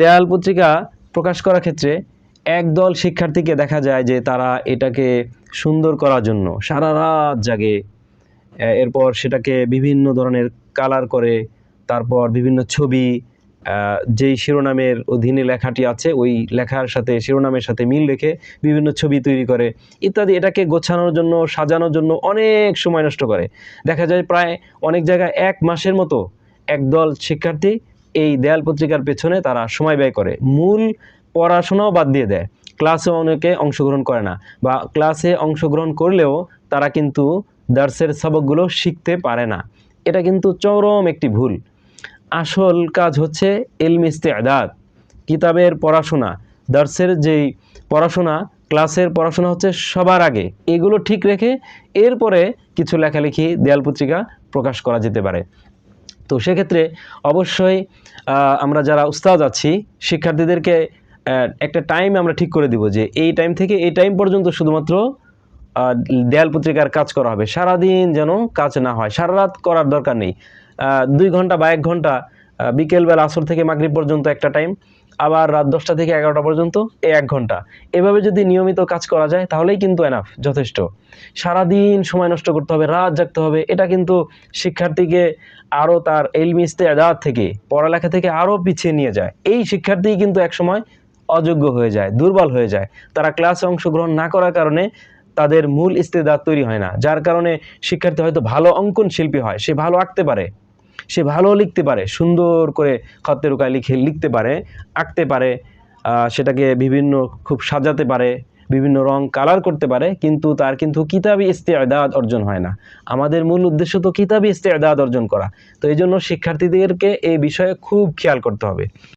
দেয়াল পত্রিকা প্রকাশ করার ক্ষেত্রে একদল শিক্ষার্থীকে দেখা যায় যে তারা এটাকে সুন্দর করার জন্য সারা রাত জাগে, এরপর সেটাকে বিভিন্ন ধরনের কালার করে, তারপর বিভিন্ন ছবি, যেই শিরোনামের অধীনে লেখাটি আছে ওই লেখার সাথে শিরোনামের সাথে মিল রেখে বিভিন্ন ছবি তৈরি করে ইত্যাদি। এটাকে গোছানোর জন্য, সাজানোর জন্য অনেক সময় নষ্ট করে। দেখা যায় প্রায় অনেক জায়গায় 1 মাসের মতো একদল শিক্ষার্থী এই দেয়াল পত্রিকার পেছনে তারা সময় ব্যয় করে। মূল পড়াশোনাও বাদ দিয়ে দেয়, ক্লাসে অনেকে অংশগ্রহণ করে না, বা ক্লাসে অংশগ্রহণ করলেও তারা কিন্তু দার্সের সবকগুলো শিখতে পারে না। এটা কিন্তু চরম একটি ভুল। আসল কাজ হচ্ছে ইলমি ইস্তেদাদ, কিতাবের পড়াশোনা, দার্সের যেই পড়াশোনা, ক্লাসের পড়াশোনা হচ্ছে সবার আগে। এগুলো ঠিক রেখে এরপরে কিছু লেখালেখি দেয়াল পত্রিকা প্রকাশ করা যেতে পারে। তো সেক্ষেত্রে অবশ্যই আমরা যারা উস্তাদ আছি শিক্ষার্থীদেরকে একটা টাইম আমরা ঠিক করে দিব যে এই টাইম থেকে এই টাইম পর্যন্ত শুধুমাত্র দেয়াল পত্রিকার কাজ করা হবে। সারাদিন যেন কাজ না হয়, সারা রাত করার দরকার নেই। 2 ঘন্টা বা 1 ঘন্টা, বিকেলবেলা আসর থেকে মাগরিব পর্যন্ত একটা টাইম, আবার রাত 10টা থেকে 11টা পর্যন্ত 1 ঘন্টা। এভাবে যদি নিয়মিত কাজ করা যায় তাহলেই কিন্তু এনাফ, যথেষ্ট। সারাদিন সময় নষ্ট করতে হবে, রাত জাগতে হবে, এটা কিন্তু শিক্ষার্থীকে আরও তার ইলমি ইস্তেদাদ থেকে, পড়ালেখা থেকে আরও পিছিয়ে নিয়ে যায়। এই শিক্ষার্থী কিন্তু একসময় অযোগ্য হয়ে যায়, দুর্বল হয়ে যায়। তারা ক্লাসে অংশগ্রহণ না করার কারণে তাদের মূল ইস্তেদাদ তৈরি হয় না, যার কারণে শিক্ষার্থী হয়তো ভালো অঙ্কন শিল্পী হয়, সে ভালো আঁকতে পারে, সে ভালো লিখতে পারে, সুন্দর করে খত্তে রুকায় লিখতে পারে, আঁকতে পারে, সেটাকে বিভিন্ন খুব সাজাতে পারে, বিভিন্ন রং কালার করতে পারে, কিন্তু তার কিন্তু কিতাবি ইস্তেদাদ অর্জন হয় না। আমাদের মূল উদ্দেশ্য তো কিতাবি ইস্তেদাদ অর্জন করা। তো এই জন্য শিক্ষার্থীদেরকে এই বিষয়ে খুব খেয়াল করতে হবে।